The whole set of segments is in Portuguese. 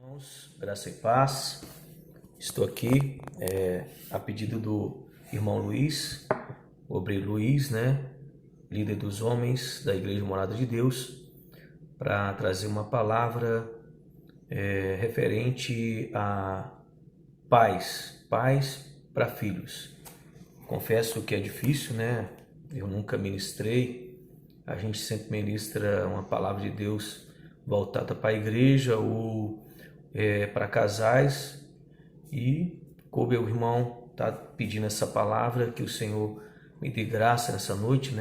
Irmãos, graça e paz. Estou aqui a pedido do irmão Luiz, o obreiro Luiz, líder dos homens da Igreja Morada de Deus, para trazer uma palavra referente a pais para filhos. Confesso que é difícil, Eu nunca ministrei. A gente sempre ministra uma palavra de Deus voltada para a igreja ou para casais, e coube ao irmão tá pedindo essa palavra, que o Senhor me dê graça nessa noite,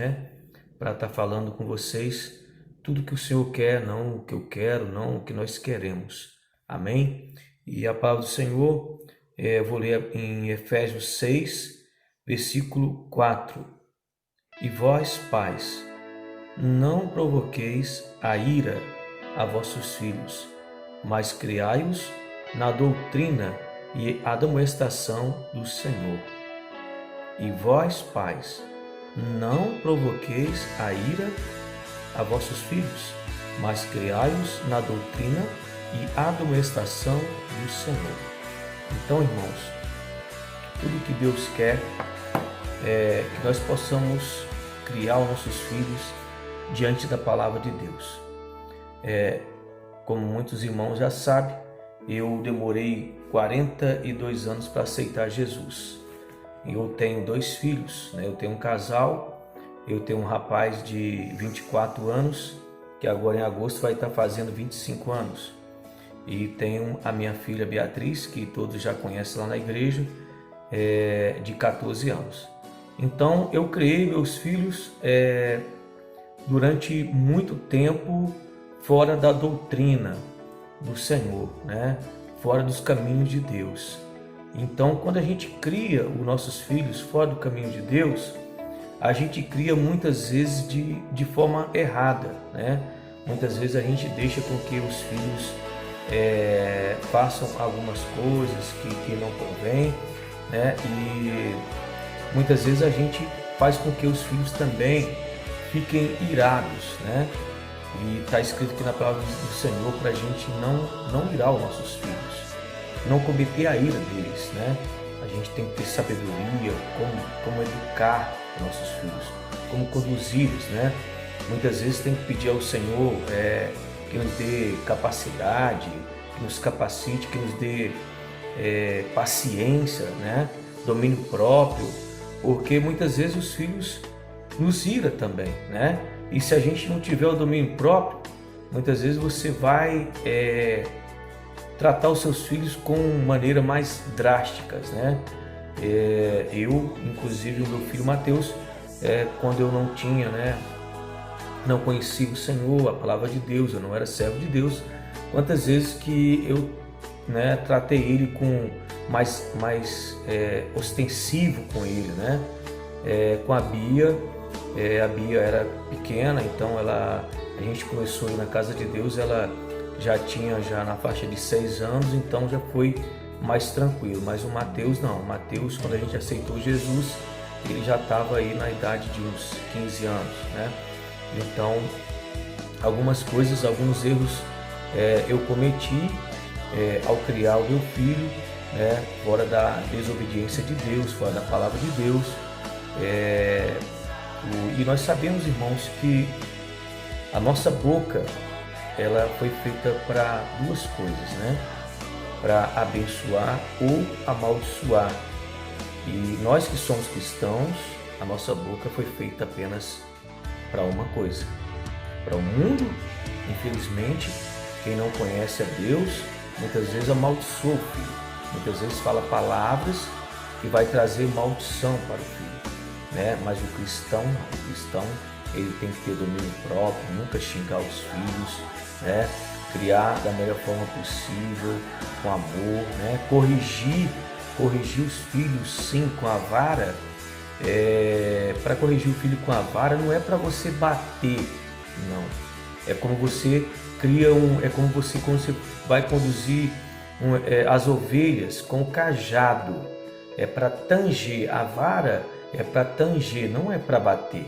para estar falando com vocês tudo que o Senhor quer, não o que eu quero, não o que nós queremos. Amém? E a palavra do Senhor, eu vou ler em Efésios 6, versículo 4. E vós, pais, não provoqueis a ira a vossos filhos, mas criai-os na doutrina e admoestação do Senhor. E vós, pais, não provoqueis a ira a vossos filhos, mas criai-os na doutrina e admoestação do Senhor. Então, irmãos, tudo que Deus quer é que nós possamos criar os nossos filhos diante da palavra de Deus. Como muitos irmãos já sabem, eu demorei 42 anos para aceitar Jesus. Eu tenho 2 filhos, Eu tenho um casal, eu tenho um rapaz de 24 anos, que agora em agosto vai estar fazendo 25 anos. E tenho a minha filha Beatriz, que todos já conhecem lá na igreja, de 14 anos. Então eu criei meus filhos durante muito tempo fora da doutrina do Senhor, fora dos caminhos de Deus. Então, quando a gente cria os nossos filhos fora do caminho de Deus, a gente cria muitas vezes de forma errada, Muitas vezes a gente deixa com que os filhos façam algumas coisas que não convém, E muitas vezes a gente faz com que os filhos também fiquem irados, E está escrito aqui na palavra do Senhor para a gente não irar os nossos filhos, não cometer a ira deles, A gente tem que ter sabedoria, como educar os nossos filhos, como conduzi-los, Muitas vezes tem que pedir ao Senhor que nos dê capacidade, que nos capacite, que nos dê paciência, domínio próprio, porque muitas vezes os filhos nos ira também, E se a gente não tiver o domínio próprio, muitas vezes você vai tratar os seus filhos com maneira mais drásticas, Eu, inclusive, o meu filho Mateus, quando eu não tinha, não conhecia o Senhor, a palavra de Deus, eu não era servo de Deus, quantas vezes que eu tratei ele com mais ostensivo com ele, com a Bia. A Bia era pequena, então a gente começou a ir na casa de Deus, ela já tinha na faixa de 6 anos, então já foi mais tranquilo. Mas o Mateus não, o Mateus, quando a gente aceitou Jesus, ele já estava aí na idade de uns 15 anos, Então, algumas coisas, alguns erros eu cometi ao criar o meu filho, fora da desobediência de Deus, fora da palavra de Deus. E nós sabemos, irmãos, que a nossa boca, ela foi feita para 2 coisas, Para abençoar ou amaldiçoar. E nós que somos cristãos, a nossa boca foi feita apenas para uma coisa. Para o mundo, infelizmente, quem não conhece a Deus, muitas vezes amaldiçoa o filho. Muitas vezes fala palavras que vai trazer maldição para o filho. Mas o cristão, ele tem que ter domínio próprio, nunca xingar os filhos, criar da melhor forma possível, com amor, corrigir os filhos sim com a vara. Para corrigir o filho com a vara não é para você bater, não. É como você cria quando você vai conduzir as ovelhas com o cajado. É para tanger, a vara é para tanger, não é para bater,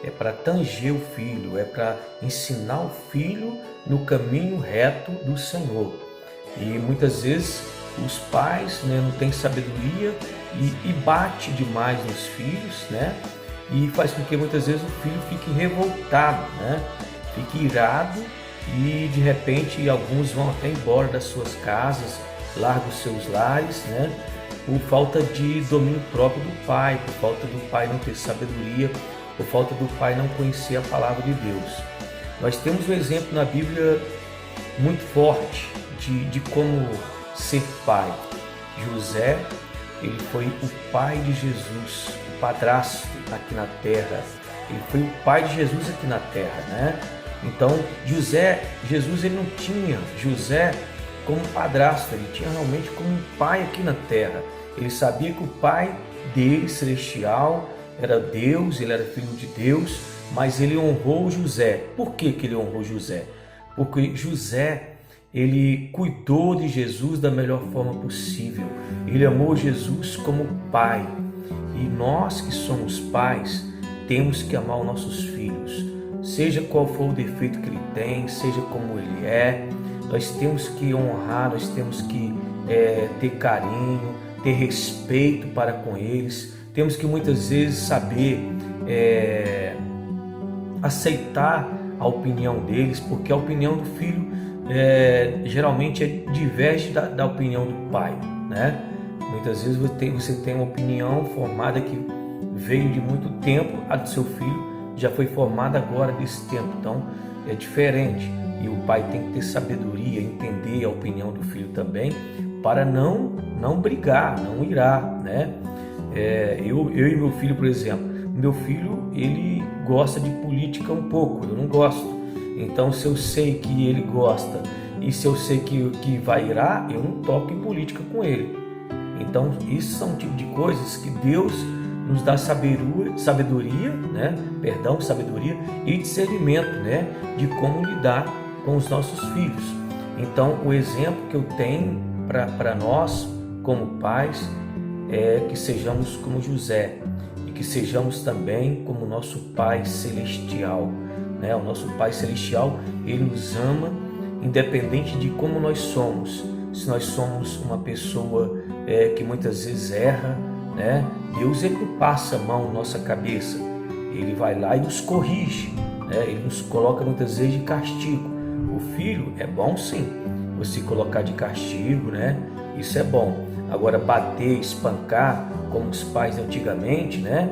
É para tanger o filho, é para ensinar o filho no caminho reto do Senhor. E muitas vezes os pais, né, não têm sabedoria e bate demais nos filhos, né? E faz com que muitas vezes o filho fique revoltado, né? Fique irado e de repente alguns vão até embora das suas casas, largam os seus lares, né? Por falta de domínio próprio do pai, por falta do pai não ter sabedoria, por falta do pai não conhecer a palavra de Deus. Nós temos um exemplo na Bíblia muito forte de como ser pai. José, ele foi o pai de Jesus, o padrasto aqui na terra. Ele foi o pai de Jesus aqui na terra, né? Então, Jesus ele não tinha José como padrasto, ele tinha realmente como um pai aqui na terra. Ele sabia que o pai dele, celestial, era Deus, ele era filho de Deus, mas ele honrou José. Por que que ele honrou José? Porque José, ele cuidou de Jesus da melhor forma possível. Ele amou Jesus como pai. E nós que somos pais, temos que amar os nossos filhos. Seja qual for o defeito que ele tem, seja como ele é, nós temos que honrar, nós temos que ter carinho, ter respeito para com eles. Temos que muitas vezes saber aceitar a opinião deles, porque a opinião do filho geralmente diverge da opinião do pai, né? Muitas vezes você tem uma opinião formada que veio de muito tempo, a do seu filho já foi formada agora desse tempo, então é diferente. E o pai tem que ter sabedoria, entender a opinião do filho também, para não brigar, não irar, né? Eu e meu filho, por exemplo, meu filho, ele gosta de política um pouco, eu não gosto. Então, se eu sei que ele gosta e se eu sei que vai irar, eu não toco em política com ele. Então, isso são um tipo de coisas que Deus nos dá sabedoria, né? Sabedoria e discernimento, né? De como lidar com os nossos filhos. Então, o exemplo que eu tenho para nós, como pais, é que sejamos como José e que sejamos também como nosso Pai Celestial, né? O nosso Pai Celestial, Ele nos ama independente de como nós somos. Se nós somos uma pessoa que muitas vezes erra, né? Deus ele não passa a mão na nossa cabeça, Ele vai lá e nos corrige, né? Ele nos coloca muitas vezes de castigo. O filho é bom sim, você colocar de castigo, né? Isso é bom. Agora bater, espancar, como os pais antigamente, né?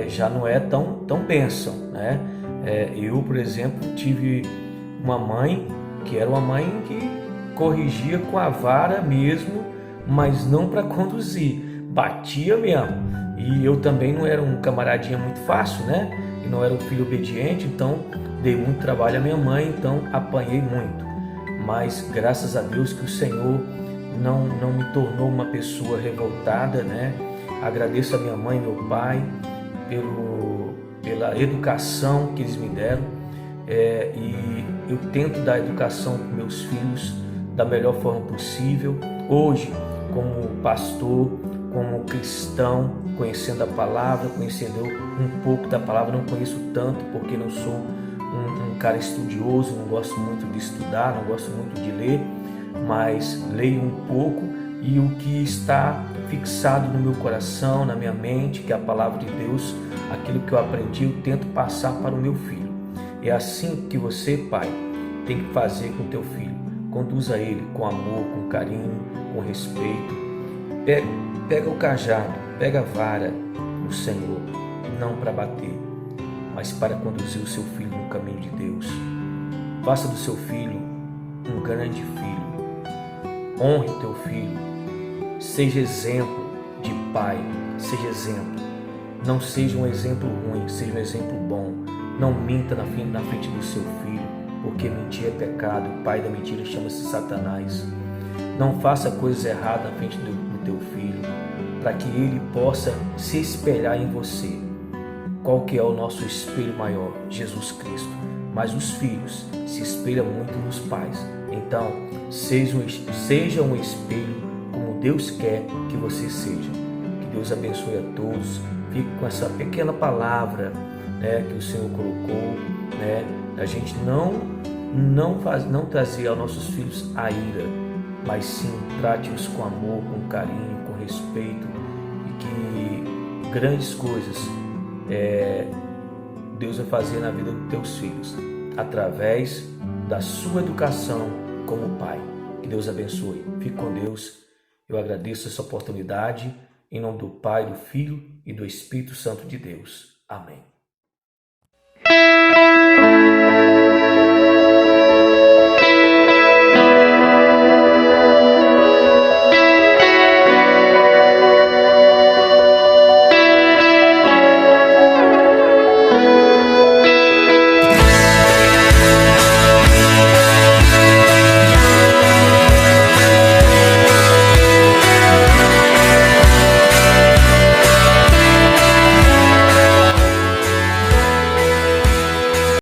Já não é tão bênção, né? Eu, por exemplo, tive uma mãe que era uma mãe que corrigia com a vara mesmo, mas não para conduzir, batia mesmo. E eu também não era um camaradinha muito fácil, né? E não era um filho obediente, então dei muito trabalho à minha mãe, então apanhei muito. Mas graças a Deus que o Senhor não me tornou uma pessoa revoltada, né? Agradeço a minha mãe e meu pai pela educação que eles me deram, e eu tento dar educação para meus filhos da melhor forma possível. Hoje, como pastor, como cristão, conhecendo a palavra, conhecendo um pouco da palavra, não conheço tanto porque não sou um cara estudioso, não gosto muito de estudar, não gosto muito de ler, mas leio um pouco e o que está fixado no meu coração, na minha mente, que é a palavra de Deus, aquilo que eu aprendi, eu tento passar para o meu filho. É assim que você, pai, tem que fazer com o teu filho. Conduza ele com amor, com carinho, com respeito. Pega o cajado, pega a vara do Senhor, não para bater, mas para conduzir o seu filho no caminho de Deus. Faça do seu filho um grande filho. Honre teu filho. Seja exemplo de pai, seja exemplo. Não seja um exemplo ruim, seja um exemplo bom. Não minta na frente do seu filho, porque mentir é pecado. O pai da mentira chama-se Satanás. Não faça coisas erradas na frente do teu filho, para que ele possa se espelhar em você. Qual que é o nosso espelho maior? Jesus Cristo. Mas os filhos se espelham muito nos pais. Então, seja um espelho como Deus quer que você seja. Que Deus abençoe a todos. Fique com essa pequena palavra, né, que o Senhor colocou, né, a gente não trazer aos nossos filhos a ira, mas sim trate-os com amor, com carinho, com respeito, e que grandes coisas Deus vai fazer na vida dos teus filhos, através da sua educação como pai. Que Deus abençoe. Fique com Deus. Eu agradeço essa oportunidade, em nome do Pai, do Filho e do Espírito Santo de Deus. Amém.